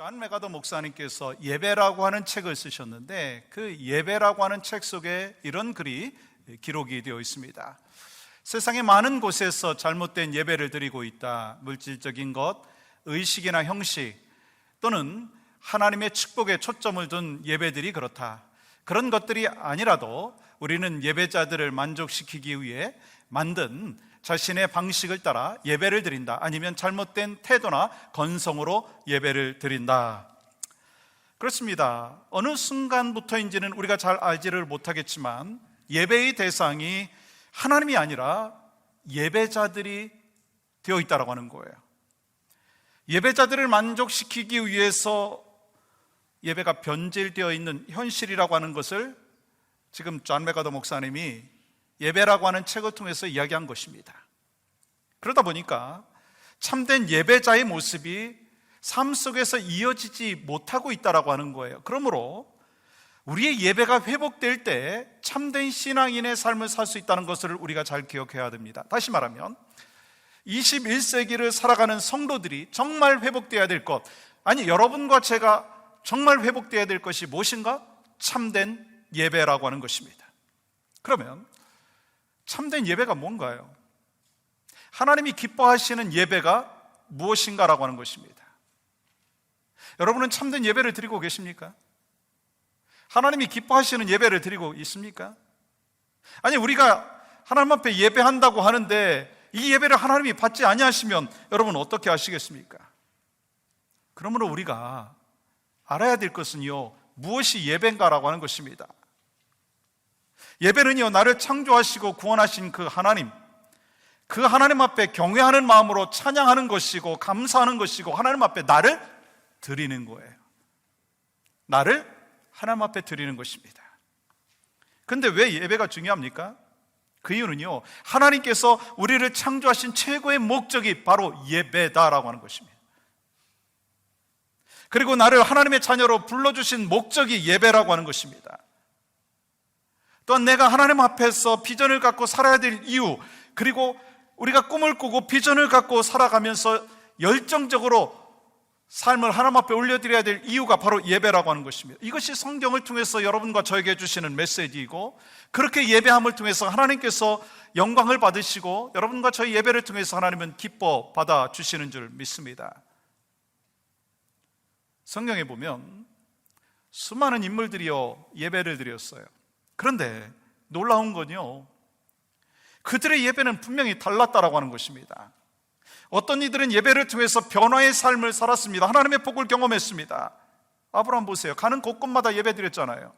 존 맥아더 목사님께서 예배라고 하는 책을 쓰셨는데 그 예배라고 하는 책 속에 이런 글이 기록이 되어 있습니다. 세상의 많은 곳에서 잘못된 예배를 드리고 있다. 물질적인 것, 의식이나 형식 또는 하나님의 축복에 초점을 둔 예배들이 그렇다. 그런 것들이 아니라도 우리는 예배자들을 만족시키기 위해 만든 자신의 방식을 따라 예배를 드린다. 아니면 잘못된 태도나 건성으로 예배를 드린다. 그렇습니다. 어느 순간부터인지는 우리가 잘 알지를 못하겠지만 예배의 대상이 하나님이 아니라 예배자들이 되어 있다고 하는 거예요. 예배자들을 만족시키기 위해서 예배가 변질되어 있는 현실이라고 하는 것을 지금 존 맥아더 목사님이 예배라고 하는 책을 통해서 이야기한 것입니다. 그러다 보니까 참된 예배자의 모습이 삶 속에서 이어지지 못하고 있다고 하는 거예요. 그러므로 우리의 예배가 회복될 때 참된 신앙인의 삶을 살 수 있다는 것을 우리가 잘 기억해야 됩니다. 다시 말하면 21세기를 살아가는 성도들이 정말 회복되어야 될 것, 아니 여러분과 제가 정말 회복되어야 될 것이 무엇인가? 참된 예배라고 하는 것입니다. 그러면 참된 예배가 뭔가요? 하나님이 기뻐하시는 예배가 무엇인가라고 하는 것입니다. 여러분은 참된 예배를 드리고 계십니까? 하나님이 기뻐하시는 예배를 드리고 있습니까? 아니 우리가 하나님 앞에 예배한다고 하는데 이 예배를 하나님이 받지 아니하시면 여러분 어떻게 하시겠습니까? 그러므로 우리가 알아야 될 것은요, 무엇이 예배인가라고 하는 것입니다. 예배는요, 나를 창조하시고 구원하신 그 하나님 앞에 경외하는 마음으로 찬양하는 것이고 감사하는 것이고 하나님 앞에 나를 드리는 거예요. 나를 하나님 앞에 드리는 것입니다. 그런데 왜 예배가 중요합니까? 그 이유는요, 하나님께서 우리를 창조하신 최고의 목적이 바로 예배다라고 하는 것입니다. 그리고 나를 하나님의 자녀로 불러주신 목적이 예배라고 하는 것입니다. 또한 내가 하나님 앞에서 비전을 갖고 살아야 될 이유, 그리고 우리가 꿈을 꾸고 비전을 갖고 살아가면서 열정적으로 삶을 하나님 앞에 올려드려야 될 이유가 바로 예배라고 하는 것입니다. 이것이 성경을 통해서 여러분과 저에게 주시는 메시지이고, 그렇게 예배함을 통해서 하나님께서 영광을 받으시고 여러분과 저희 예배를 통해서 하나님은 기뻐 받아주시는 줄 믿습니다. 성경에 보면 수많은 인물들이요 예배를 드렸어요. 그런데 놀라운 건요, 그들의 예배는 분명히 달랐다라고 하는 것입니다. 어떤 이들은 예배를 통해서 변화의 삶을 살았습니다. 하나님의 복을 경험했습니다. 아브라함 보세요. 가는 곳곳마다 예배 드렸잖아요.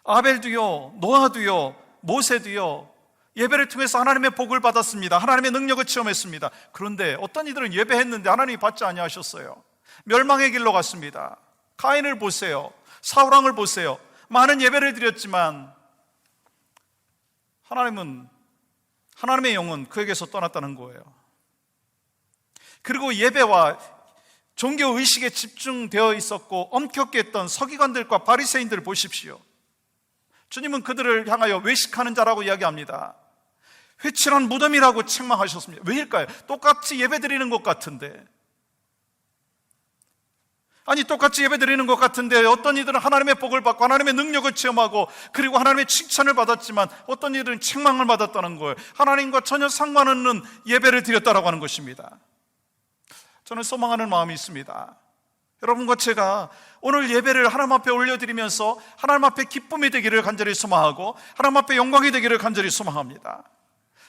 아벨도요, 노아도요, 모세도요, 예배를 통해서 하나님의 복을 받았습니다. 하나님의 능력을 체험했습니다. 그런데 어떤 이들은 예배했는데 하나님이 받지 아니하셨어요. 멸망의 길로 갔습니다. 가인을 보세요. 사울왕을 보세요. 많은 예배를 드렸지만 하나님의 영은 그에게서 떠났다는 거예요. 그리고 예배와 종교의식에 집중되어 있었고 엄격히 했던 서기관들과 바리새인들을 보십시오. 주님은 그들을 향하여 외식하는 자라고 이야기합니다. 회칠한 무덤이라고 책망하셨습니다. 왜일까요? 똑같이 예배드리는 것 같은데, 아니 똑같이 예배드리는 것 같은데 어떤 이들은 하나님의 복을 받고 하나님의 능력을 체험하고 그리고 하나님의 칭찬을 받았지만 어떤 이들은 책망을 받았다는 거예요. 하나님과 전혀 상관없는 예배를 드렸다라고 하는 것입니다. 저는 소망하는 마음이 있습니다. 여러분과 제가 오늘 예배를 하나님 앞에 올려드리면서 하나님 앞에 기쁨이 되기를 간절히 소망하고 하나님 앞에 영광이 되기를 간절히 소망합니다.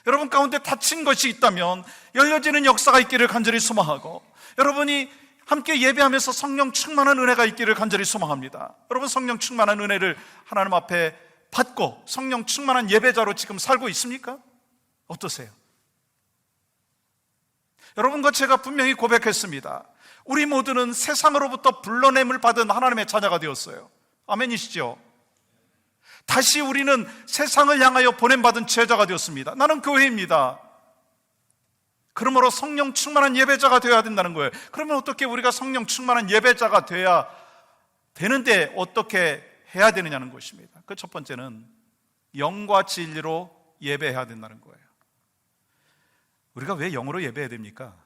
여러분 가운데 닫힌 것이 있다면 열려지는 역사가 있기를 간절히 소망하고, 여러분이 함께 예배하면서 성령 충만한 은혜가 있기를 간절히 소망합니다. 여러분 성령 충만한 은혜를 하나님 앞에 받고 성령 충만한 예배자로 지금 살고 있습니까? 어떠세요? 여러분과 제가 분명히 고백했습니다. 우리 모두는 세상으로부터 불러냄을 받은 하나님의 자녀가 되었어요. 아멘이시죠? 다시 우리는 세상을 향하여 보냄받은 제자가 되었습니다. 나는 교회입니다. 그러므로 성령 충만한 예배자가 되어야 된다는 거예요. 그러면 어떻게 우리가 성령 충만한 예배자가 되어야 되는데 어떻게 해야 되느냐는 것입니다. 그 첫 번째는 영과 진리로 예배해야 된다는 거예요. 우리가 왜 영으로 예배해야 됩니까?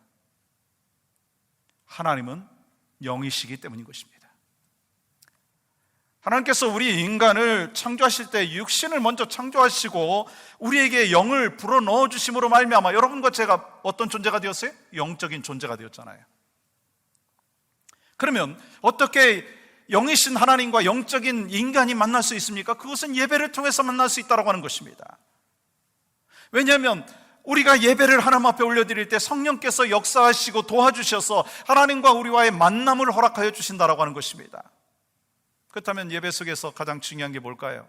하나님은 영이시기 때문인 것입니다. 하나님께서 우리 인간을 창조하실 때 육신을 먼저 창조하시고 우리에게 영을 불어넣어 주심으로 말미암아 여러분과 제가 어떤 존재가 되었어요? 영적인 존재가 되었잖아요. 그러면 어떻게 영이신 하나님과 영적인 인간이 만날 수 있습니까? 그것은 예배를 통해서 만날 수 있다고 하는 것입니다. 왜냐하면 우리가 예배를 하나님 앞에 올려드릴 때 성령께서 역사하시고 도와주셔서 하나님과 우리와의 만남을 허락하여 주신다고 하는 것입니다. 그렇다면 예배 속에서 가장 중요한 게 뭘까요?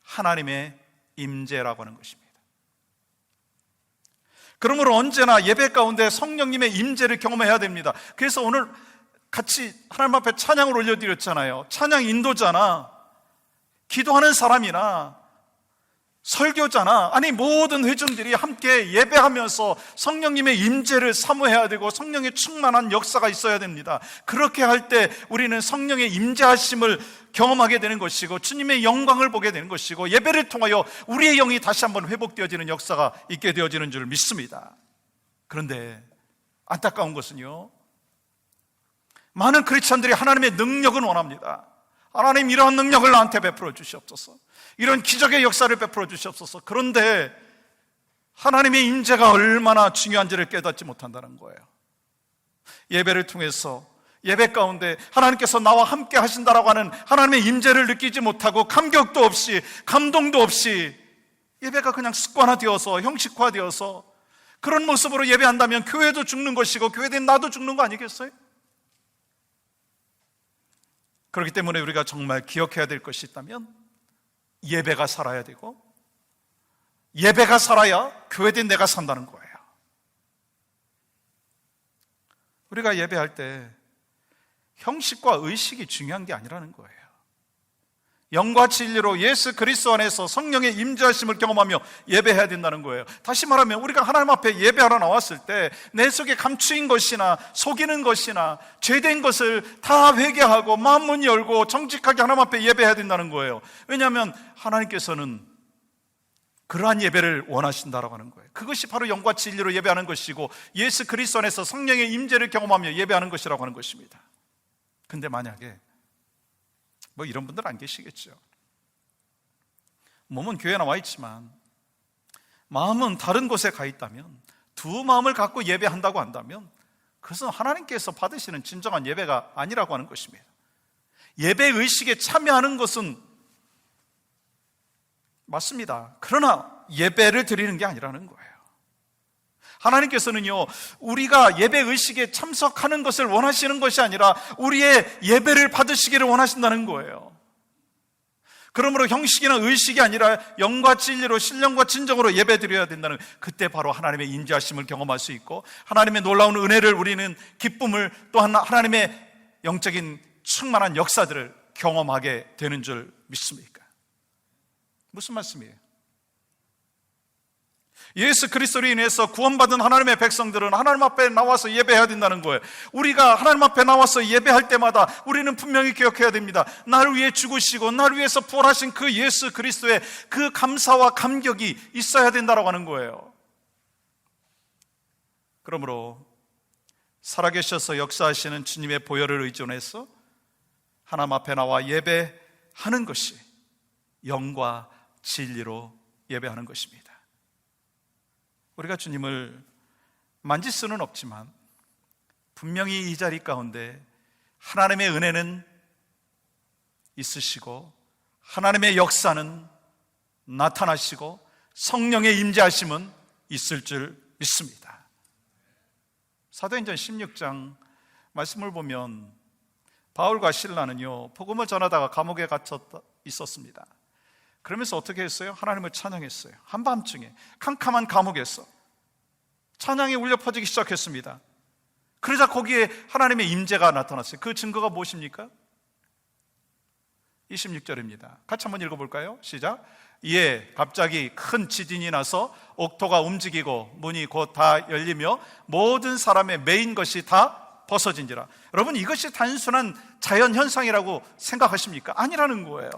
하나님의 임재라고 하는 것입니다. 그러므로 언제나 예배 가운데 성령님의 임재를 경험해야 됩니다. 그래서 오늘 같이 하나님 앞에 찬양을 올려드렸잖아요. 찬양 인도자나 기도하는 사람이나 설교자나 모든 회중들이 함께 예배하면서 성령님의 임재를 사모해야 되고 성령의 충만한 역사가 있어야 됩니다. 그렇게 할 때 우리는 성령의 임재하심을 경험하게 되는 것이고 주님의 영광을 보게 되는 것이고 예배를 통하여 우리의 영이 다시 한번 회복되어지는 역사가 있게 되어지는 줄 믿습니다. 그런데 안타까운 것은요, 많은 크리스찬들이 하나님의 능력은 원합니다. 하나님 이러한 능력을 나한테 베풀어 주시옵소서, 이런 기적의 역사를 베풀어 주시옵소서. 그런데 하나님의 임재가 얼마나 중요한지를 깨닫지 못한다는 거예요. 예배를 통해서 예배 가운데 하나님께서 나와 함께 하신다라고 하는 하나님의 임재를 느끼지 못하고 감격도 없이 감동도 없이 예배가 그냥 습관화되어서 형식화되어서 그런 모습으로 예배한다면 교회도 죽는 것이고 교회된 나도 죽는 거 아니겠어요? 그렇기 때문에 우리가 정말 기억해야 될 것이 있다면 예배가 살아야 되고 예배가 살아야 교회된 내가 산다는 거예요. 우리가 예배할 때 형식과 의식이 중요한 게 아니라는 거예요. 영과 진리로 예수 그리스도 안에서 성령의 임재하심을 경험하며 예배해야 된다는 거예요. 다시 말하면 우리가 하나님 앞에 예배하러 나왔을 때 내 속에 감추인 것이나 속이는 것이나 죄된 것을 다 회개하고 마음문 열고 정직하게 하나님 앞에 예배해야 된다는 거예요. 왜냐하면 하나님께서는 그러한 예배를 원하신다라고 하는 거예요. 그것이 바로 영과 진리로 예배하는 것이고 예수 그리스도 안에서 성령의 임재를 경험하며 예배하는 것이라고 하는 것입니다. 근데 만약에 이런 분들 안 계시겠죠. 몸은 교회에 나와 있지만 마음은 다른 곳에 가 있다면, 두 마음을 갖고 예배한다고 한다면 그것은 하나님께서 받으시는 진정한 예배가 아니라고 하는 것입니다. 예배 의식에 참여하는 것은 맞습니다. 그러나 예배를 드리는 게 아니라는 거예요. 하나님께서는요, 우리가 예배 의식에 참석하는 것을 원하시는 것이 아니라 우리의 예배를 받으시기를 원하신다는 거예요. 그러므로 형식이나 의식이 아니라 영과 진리로 신령과 진정으로 예배 드려야 된다는, 그때 바로 하나님의 인자하심을 경험할 수 있고 하나님의 놀라운 은혜를, 우리는 기쁨을, 또한 하나님의 영적인 충만한 역사들을 경험하게 되는 줄 믿습니까? 무슨 말씀이에요? 예수 그리스도로 인해서 구원받은 하나님의 백성들은 하나님 앞에 나와서 예배해야 된다는 거예요. 우리가 하나님 앞에 나와서 예배할 때마다 우리는 분명히 기억해야 됩니다. 나를 위해 죽으시고 나를 위해서 부활하신 그 예수 그리스도의 그 감사와 감격이 있어야 된다고 하는 거예요. 그러므로 살아계셔서 역사하시는 주님의 보혈을 의존해서 하나님 앞에 나와 예배하는 것이 영과 진리로 예배하는 것입니다. 우리가 주님을 만질 수는 없지만 분명히 이 자리 가운데 하나님의 은혜는 있으시고 하나님의 역사는 나타나시고 성령의 임재하심은 있을 줄 믿습니다. 사도행전 16장 말씀을 보면 바울과 실라는요, 복음을 전하다가 감옥에 갇혀 있었습니다. 그러면서 어떻게 했어요? 하나님을 찬양했어요. 한밤중에 캄캄한 감옥에서 찬양이 울려 퍼지기 시작했습니다. 그러자 거기에 하나님의 임재가 나타났어요. 그 증거가 무엇입니까? 26절입니다. 같이 한번 읽어볼까요? 시작. 이에 갑자기 큰 지진이 나서 옥토가 움직이고 문이 곧 다 열리며 모든 사람의 매인 것이 다 벗어진지라. 여러분, 이것이 단순한 자연현상이라고 생각하십니까? 아니라는 거예요.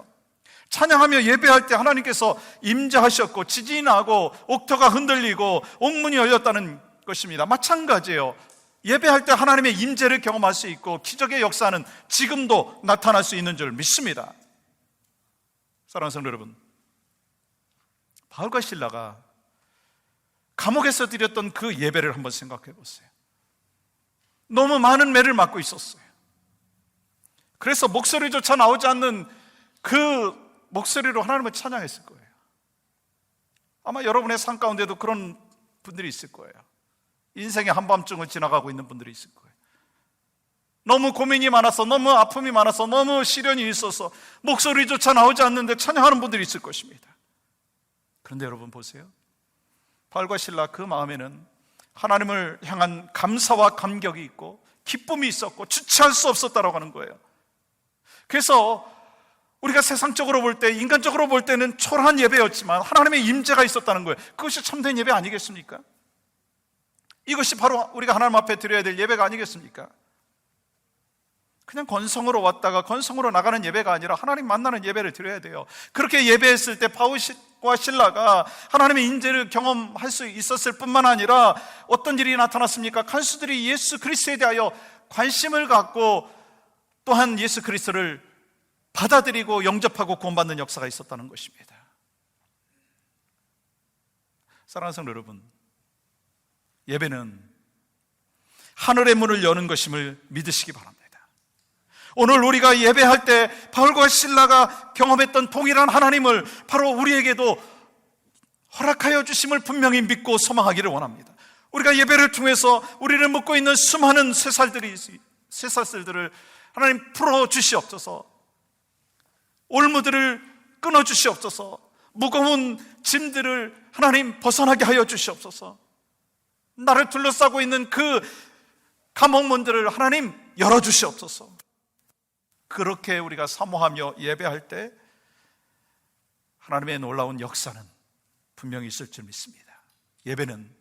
찬양하며 예배할 때 하나님께서 임재하셨고 지진이 나고 옥토가 흔들리고 옥문이 열렸다는 것입니다. 마찬가지예요. 예배할 때 하나님의 임재를 경험할 수 있고 기적의 역사는 지금도 나타날 수 있는 줄 믿습니다. 사랑하는 성도 여러분, 바울과 실라가 감옥에서 드렸던 그 예배를 한번 생각해 보세요. 너무 많은 매를 맞고 있었어요. 그래서 목소리조차 나오지 않는 그 목소리로 하나님을 찬양했을 거예요. 아마 여러분의 삶 가운데도 그런 분들이 있을 거예요. 인생의 한밤중을 지나가고 있는 분들이 있을 거예요. 너무 고민이 많아서, 너무 아픔이 많아서, 너무 시련이 있어서 목소리조차 나오지 않는데 찬양하는 분들이 있을 것입니다. 그런데 여러분 보세요. 바울과 실라 그 마음에는 하나님을 향한 감사와 감격이 있고 기쁨이 있었고 주체할 수 없었다라고 하는 거예요. 그래서 우리가 세상적으로 볼 때, 인간적으로 볼 때는 초라한 예배였지만 하나님의 임재가 있었다는 거예요. 그것이 참된 예배 아니겠습니까? 이것이 바로 우리가 하나님 앞에 드려야 될 예배가 아니겠습니까? 그냥 건성으로 왔다가 건성으로 나가는 예배가 아니라 하나님 만나는 예배를 드려야 돼요. 그렇게 예배했을 때 바울과 실라가 하나님의 임재를 경험할 수 있었을 뿐만 아니라 어떤 일이 나타났습니까? 간수들이 예수 그리스도에 대하여 관심을 갖고 또한 예수 그리스도를 받아들이고 영접하고 구원받는 역사가 있었다는 것입니다. 사랑하는 성도 여러분, 예배는 하늘의 문을 여는 것임을 믿으시기 바랍니다. 오늘 우리가 예배할 때 바울과 실라가 경험했던 동일한 하나님을 바로 우리에게도 허락하여 주심을 분명히 믿고 소망하기를 원합니다. 우리가 예배를 통해서 우리를 묶고 있는 수많은 쇠사슬들을 하나님 풀어주시옵소서. 올무들을 끊어주시옵소서. 무거운 짐들을 하나님 벗어나게 하여 주시옵소서. 나를 둘러싸고 있는 그 감옥문들을 하나님 열어주시옵소서. 그렇게 우리가 사모하며 예배할 때 하나님의 놀라운 역사는 분명히 있을 줄 믿습니다. 예배는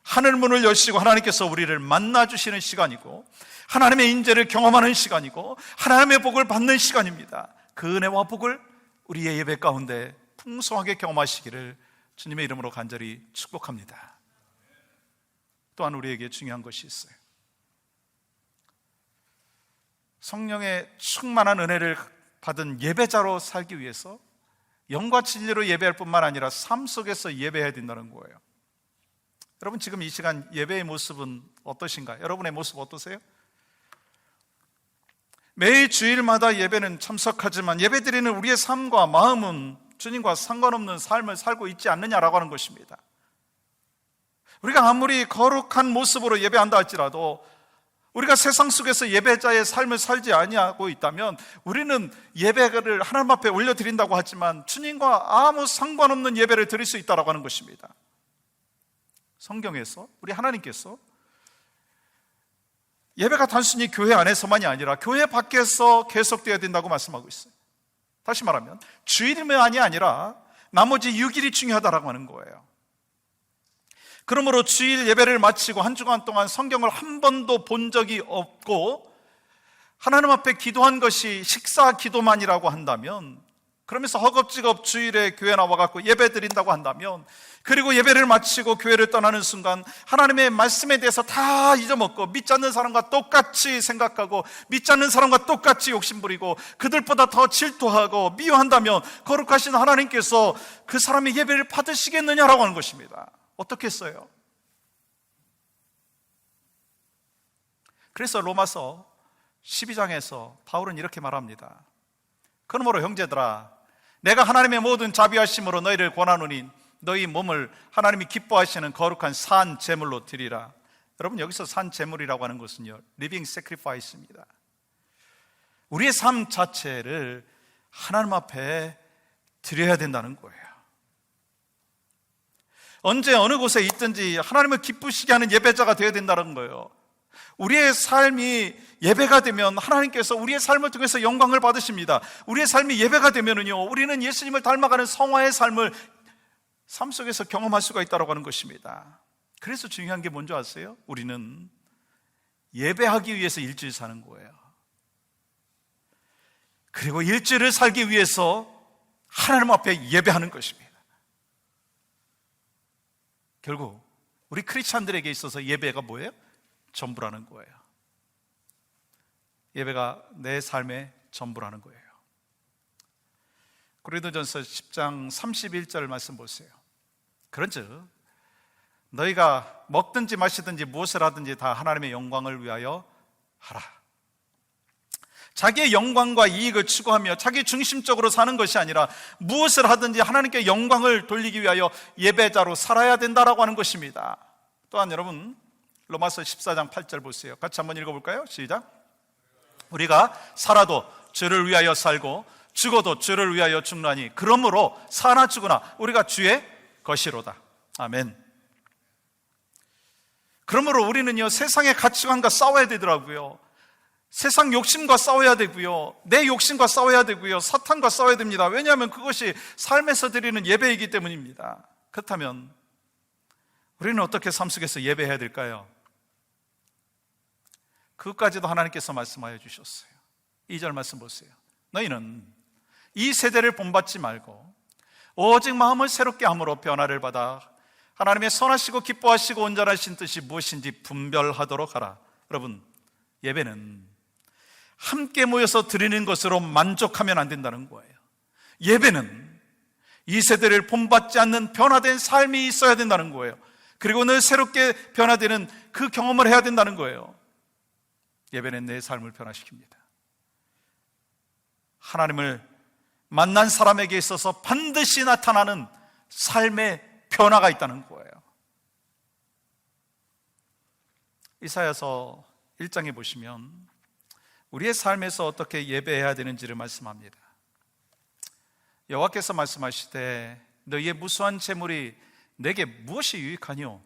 하늘문을 여시고 하나님께서 우리를 만나주시는 시간이고 하나님의 인재를 경험하는 시간이고 하나님의 복을 받는 시간입니다. 그 은혜와 복을 우리의 예배 가운데 풍성하게 경험하시기를 주님의 이름으로 간절히 축복합니다. 또한 우리에게 중요한 것이 있어요. 성령의 충만한 은혜를 받은 예배자로 살기 위해서 영과 진리로 예배할 뿐만 아니라 삶 속에서 예배해야 된다는 거예요. 여러분 지금 이 시간 예배의 모습은 어떠신가요? 여러분의 모습 어떠세요? 매일 주일마다 예배는 참석하지만 예배드리는 우리의 삶과 마음은 주님과 상관없는 삶을 살고 있지 않느냐라고 하는 것입니다. 우리가 아무리 거룩한 모습으로 예배한다 할지라도 우리가 세상 속에서 예배자의 삶을 살지 아니하고 있다면 우리는 예배를 하나님 앞에 올려드린다고 하지만 주님과 아무 상관없는 예배를 드릴 수 있다고 하는 것입니다. 성경에서 우리 하나님께서 예배가 단순히 교회 안에서만이 아니라 교회 밖에서 계속되어야 된다고 말씀하고 있어요. 다시 말하면 주일만이 아니라 나머지 6일이 중요하다고 하는 거예요. 그러므로 주일 예배를 마치고 한 주간 동안 성경을 한 번도 본 적이 없고 하나님 앞에 기도한 것이 식사 기도만이라고 한다면, 그러면서 허겁지겁 주일에 교회 나와갖고 예배 드린다고 한다면, 그리고 예배를 마치고 교회를 떠나는 순간 하나님의 말씀에 대해서 다 잊어먹고 믿지 않는 사람과 똑같이 생각하고 믿지 않는 사람과 똑같이 욕심부리고 그들보다 더 질투하고 미워한다면 거룩하신 하나님께서 그 사람의 예배를 받으시겠느냐라고 하는 것입니다. 어떻게 했어요? 그래서 로마서 12장에서 바울은 이렇게 말합니다. 그러므로 형제들아, 내가 하나님의 모든 자비하심으로 너희를 권하노니 너희 몸을 하나님이 기뻐하시는 거룩한 산 제물로 드리라. 여러분 여기서 산 제물이라고 하는 것은요, 리빙 세크리파이스입니다. 우리의 삶 자체를 하나님 앞에 드려야 된다는 거예요. 언제 어느 곳에 있든지 하나님을 기쁘시게 하는 예배자가 되어야 된다는 거예요. 우리의 삶이 예배가 되면 하나님께서 우리의 삶을 통해서 영광을 받으십니다. 우리의 삶이 예배가 되면은요, 우리는 예수님을 닮아가는 성화의 삶을 삶 속에서 경험할 수가 있다고 하는 것입니다. 그래서 중요한 게 뭔지 아세요? 우리는 예배하기 위해서 일주일 사는 거예요. 그리고 일주일을 살기 위해서 하나님 앞에 예배하는 것입니다. 결국 우리 크리스찬들에게 있어서 예배가 뭐예요? 전부라는 거예요. 예배가 내 삶의 전부라는 거예요. 고린도전서 10장 31절 말씀 보세요. 그런즉 너희가 먹든지 마시든지 무엇을 하든지 다 하나님의 영광을 위하여 하라. 자기의 영광과 이익을 추구하며 자기 중심적으로 사는 것이 아니라 무엇을 하든지 하나님께 영광을 돌리기 위하여 예배자로 살아야 된다라고 하는 것입니다. 또한 여러분 로마서 14장 8절 보세요. 같이 한번 읽어볼까요? 시작. 우리가 살아도 주를 위하여 살고 죽어도 주를 위하여 죽나니 그러므로 사나 죽으나 우리가 주의 것이로다. 아멘. 그러므로 우리는요 세상의 가치관과 싸워야 되더라고요. 세상 욕심과 싸워야 되고요, 내 욕심과 싸워야 되고요, 사탄과 싸워야 됩니다. 왜냐하면 그것이 삶에서 드리는 예배이기 때문입니다. 그렇다면 우리는 어떻게 삶 속에서 예배해야 될까요? 그것까지도 하나님께서 말씀하여 주셨어요. 2절 말씀 보세요. 너희는 이 세대를 본받지 말고 오직 마음을 새롭게 함으로 변화를 받아 하나님의 선하시고 기뻐하시고 온전하신 뜻이 무엇인지 분별하도록 하라. 여러분, 예배는 함께 모여서 드리는 것으로 만족하면 안 된다는 거예요. 예배는 이 세대를 본받지 않는 변화된 삶이 있어야 된다는 거예요. 그리고 늘 새롭게 변화되는 그 경험을 해야 된다는 거예요. 예배는 내 삶을 변화시킵니다. 하나님을 만난 사람에게 있어서 반드시 나타나는 삶의 변화가 있다는 거예요. 이사야서 1장에 보시면 우리의 삶에서 어떻게 예배해야 되는지를 말씀합니다. 여호와께서 말씀하시되 너희의 무수한 재물이 내게 무엇이 유익하뇨?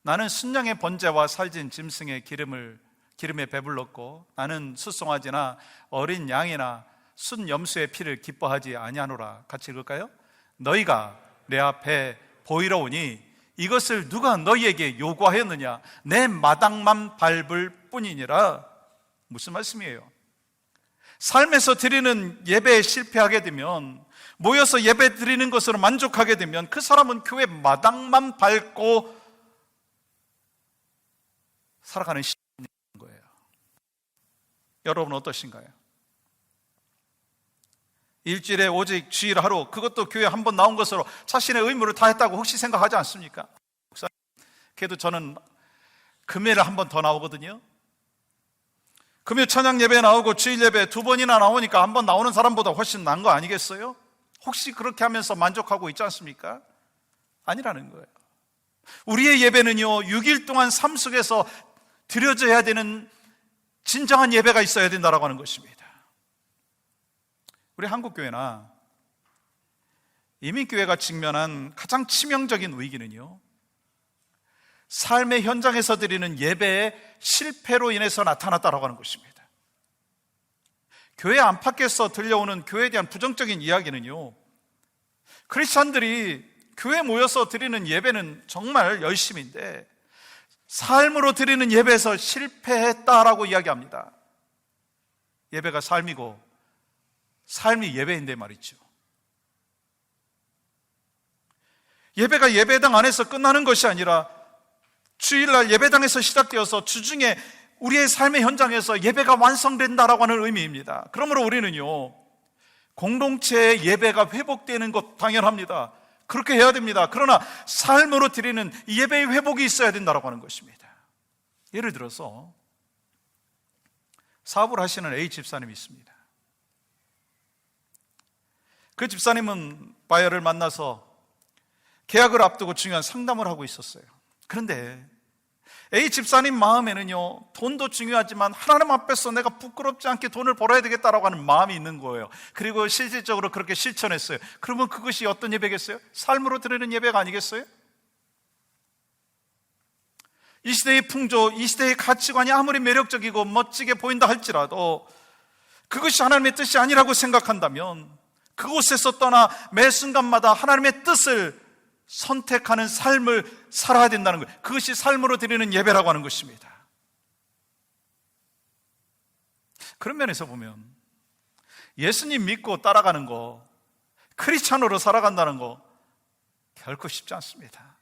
나는 순양의 번제와 살진 짐승의 기름에 배불렀고 나는 숫송아지나 어린 양이나 순 염소의 피를 기뻐하지 아니하노라. 같이 읽을까요? 너희가 내 앞에 보이러 오니 이것을 누가 너희에게 요구하였느냐? 내 마당만 밟을 뿐이니라. 무슨 말씀이에요? 삶에서 드리는 예배에 실패하게 되면, 모여서 예배 드리는 것으로 만족하게 되면 그 사람은 교회 마당만 밟고 살아가는 시간인 거예요. 여러분 어떠신가요? 일주일에 오직 주일 하루, 그것도 교회 한 번 나온 것으로 자신의 의무를 다했다고 혹시 생각하지 않습니까? 그래도 저는 금요일에 한 번 더 나오거든요. 금요 찬양 예배 나오고 주일 예배 2번이나 나오니까 한 번 나오는 사람보다 훨씬 나은 거 아니겠어요? 혹시 그렇게 하면서 만족하고 있지 않습니까? 아니라는 거예요. 우리의 예배는요 6일 동안 삶 속에서 드려져야 되는 진정한 예배가 있어야 된다고 하는 것입니다. 우리 한국교회나 이민교회가 직면한 가장 치명적인 위기는요 삶의 현장에서 드리는 예배의 실패로 인해서 나타났다고 하는 것입니다. 교회 안팎에서 들려오는 교회에 대한 부정적인 이야기는요 크리스찬들이 교회에 모여서 드리는 예배는 정말 열심인데 삶으로 드리는 예배에서 실패했다라고 이야기합니다. 예배가 삶이고 삶이 예배인데 말이죠. 예배가 예배당 안에서 끝나는 것이 아니라 주일날 예배당에서 시작되어서 주중에 우리의 삶의 현장에서 예배가 완성된다라고 하는 의미입니다. 그러므로 우리는요 공동체의 예배가 회복되는 것 당연합니다. 그렇게 해야 됩니다. 그러나 삶으로 드리는 예배의 회복이 있어야 된다고 하는 것입니다. 예를 들어서 사업을 하시는 A 집사님이 있습니다. 그 집사님은 바이어를 만나서 계약을 앞두고 중요한 상담을 하고 있었어요. 그런데 A 집사님 마음에는요 돈도 중요하지만 하나님 앞에서 내가 부끄럽지 않게 돈을 벌어야 되겠다라고 하는 마음이 있는 거예요. 그리고 실질적으로 그렇게 실천했어요. 그러면 그것이 어떤 예배겠어요? 삶으로 드리는 예배가 아니겠어요? 이 시대의 풍조, 이 시대의 가치관이 아무리 매력적이고 멋지게 보인다 할지라도 그것이 하나님의 뜻이 아니라고 생각한다면 그곳에서 떠나 매 순간마다 하나님의 뜻을 선택하는 삶을 살아야 된다는 거예요. 그것이 삶으로 드리는 예배라고 하는 것입니다. 그런 면에서 보면 예수님 믿고 따라가는 거, 크리스찬으로 살아간다는 거 결코 쉽지 않습니다.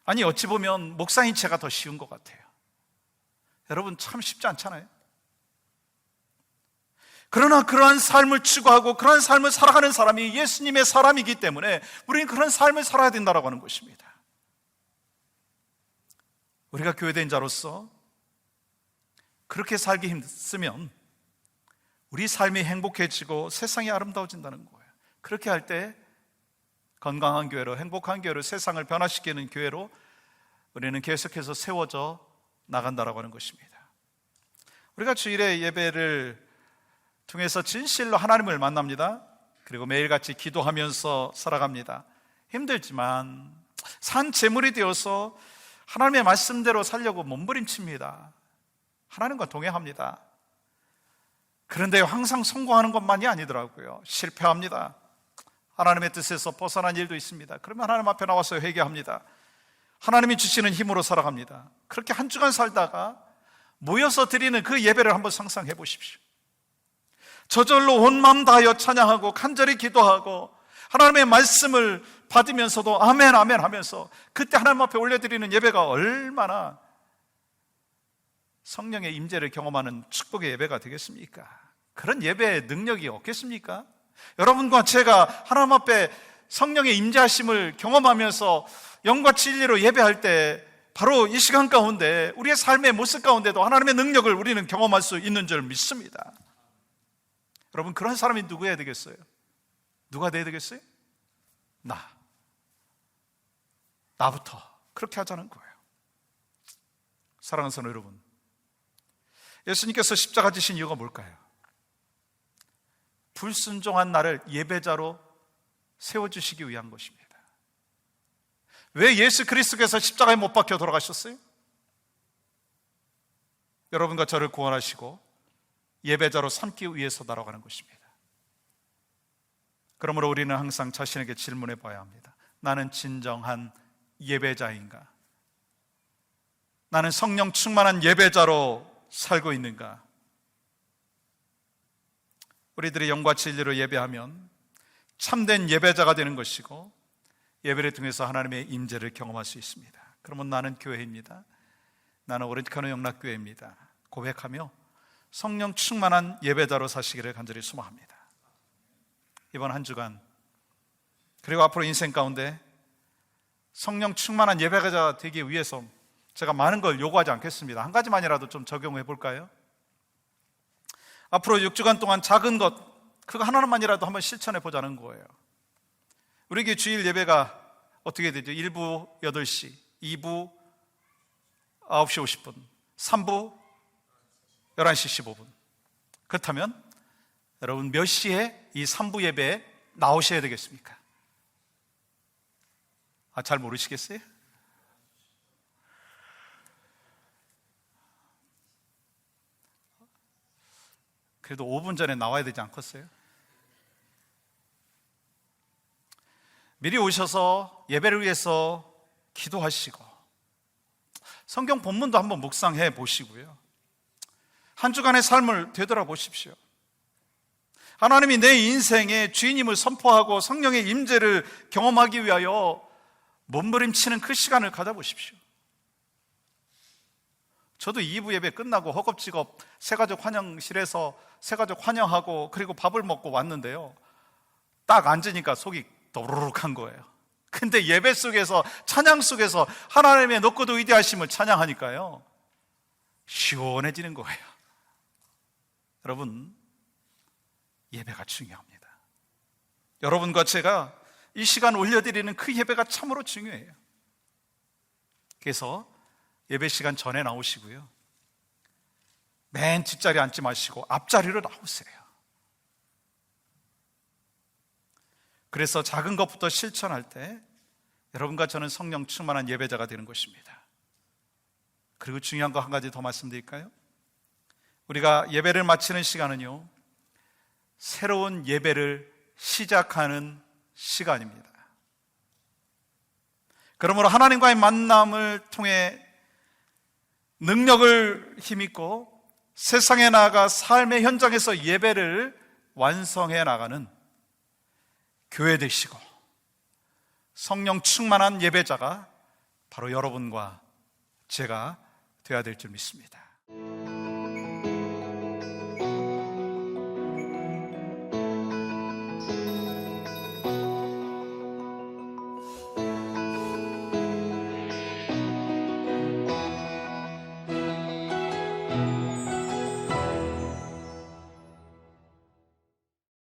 아니 어찌 보면 목사인 제가 더 쉬운 것 같아요. 여러분, 참 쉽지 않잖아요. 그러나 그러한 삶을 추구하고 그러한 삶을 살아가는 사람이 예수님의 사람이기 때문에 우리는 그런 삶을 살아야 된다고 하는 것입니다. 우리가 교회된 자로서 그렇게 살기 힘쓰면 우리 삶이 행복해지고 세상이 아름다워진다는 거예요. 그렇게 할 때 건강한 교회로, 행복한 교회로, 세상을 변화시키는 교회로 우리는 계속해서 세워져 나간다라고 하는 것입니다. 우리가 주일의 예배를 통해서 진실로 하나님을 만납니다. 그리고 매일같이 기도하면서 살아갑니다. 힘들지만 산 제물이 되어서 하나님의 말씀대로 살려고 몸부림칩니다. 하나님과 동행합니다. 그런데 항상 성공하는 것만이 아니더라고요. 실패합니다. 하나님의 뜻에서 벗어난 일도 있습니다. 그러면 하나님 앞에 나와서 회개합니다. 하나님이 주시는 힘으로 살아갑니다. 그렇게 한 주간 살다가 모여서 드리는 그 예배를 한번 상상해 보십시오. 저절로 온 마음 다하여 찬양하고 간절히 기도하고 하나님의 말씀을 받으면서도 아멘 아멘 하면서 그때 하나님 앞에 올려드리는 예배가 얼마나 성령의 임재를 경험하는 축복의 예배가 되겠습니까? 그런 예배의 능력이 없겠습니까? 여러분과 제가 하나님 앞에 성령의 임재하심을 경험하면서 영과 진리로 예배할 때 바로 이 시간 가운데 우리의 삶의 모습 가운데도 하나님의 능력을 우리는 경험할 수 있는 줄 믿습니다. 여러분, 그런 사람이 누구여야 되겠어요? 누가 돼야 되겠어요? 나부터 그렇게 하자는 거예요. 사랑하는 성도 여러분, 예수님께서 십자가 지신 이유가 뭘까요? 불순종한 나를 예배자로 세워주시기 위한 것입니다. 왜 예수 그리스도께서 십자가에 못 박혀 돌아가셨어요? 여러분과 저를 구원하시고 예배자로 삼기 위해서 날아가는 것입니다. 그러므로 우리는 항상 자신에게 질문해 봐야 합니다. 나는 진정한 예배자인가? 나는 성령 충만한 예배자로 살고 있는가? 우리들이 영과 진리로 예배하면 참된 예배자가 되는 것이고 예배를 통해서 하나님의 임재를 경험할 수 있습니다. 그러면 나는 교회입니다. 나는 오렌지카노 영락교회입니다. 고백하며 성령 충만한 예배자로 사시기를 간절히 소망합니다. 이번 한 주간 그리고 앞으로 인생 가운데 성령 충만한 예배자가 되기 위해서 제가 많은 걸 요구하지 않겠습니다. 한 가지만이라도 좀 적용해 볼까요? 앞으로 6주간 동안 작은 것, 그거 하나만이라도 한번 실천해 보자는 거예요. 우리 교회 주일 예배가 어떻게 되죠? 1부 8시, 2부 9시 50분, 3부 11시 15분. 그렇다면 여러분 몇 시에 이 3부 예배에 나오셔야 되겠습니까? 잘 모르시겠어요? 그래도 5분 전에 나와야 되지 않겠어요? 미리 오셔서 예배를 위해서 기도하시고 성경 본문도 한번 묵상해 보시고요. 한 주간의 삶을 되돌아보십시오. 하나님이 내 인생의 주인임을 선포하고 성령의 임재를 경험하기 위하여 몸부림치는 그 시간을 가져보십시오. 저도 2부 예배 끝나고 허겁지겁 새가족 환영실에서 새가족 환영하고 그리고 밥을 먹고 왔는데요, 딱 앉으니까 속이 도루룩한 거예요. 근데 예배 속에서, 찬양 속에서 하나님의 높고도 위대하심을 찬양하니까요 시원해지는 거예요. 여러분, 예배가 중요합니다. 여러분과 제가 이 시간 올려드리는 그 예배가 참으로 중요해요. 그래서 예배 시간 전에 나오시고요, 맨 뒷자리에 앉지 마시고 앞자리로 나오세요. 그래서 작은 것부터 실천할 때 여러분과 저는 성령 충만한 예배자가 되는 것입니다. 그리고 중요한 거 한 가지 더 말씀드릴까요? 우리가 예배를 마치는 시간은요, 새로운 예배를 시작하는 시간입니다. 그러므로 하나님과의 만남을 통해 능력을 힘입고 세상에 나아가 삶의 현장에서 예배를 완성해 나가는 교회 되시고 성령 충만한 예배자가 바로 여러분과 제가 되어야 될 줄 믿습니다.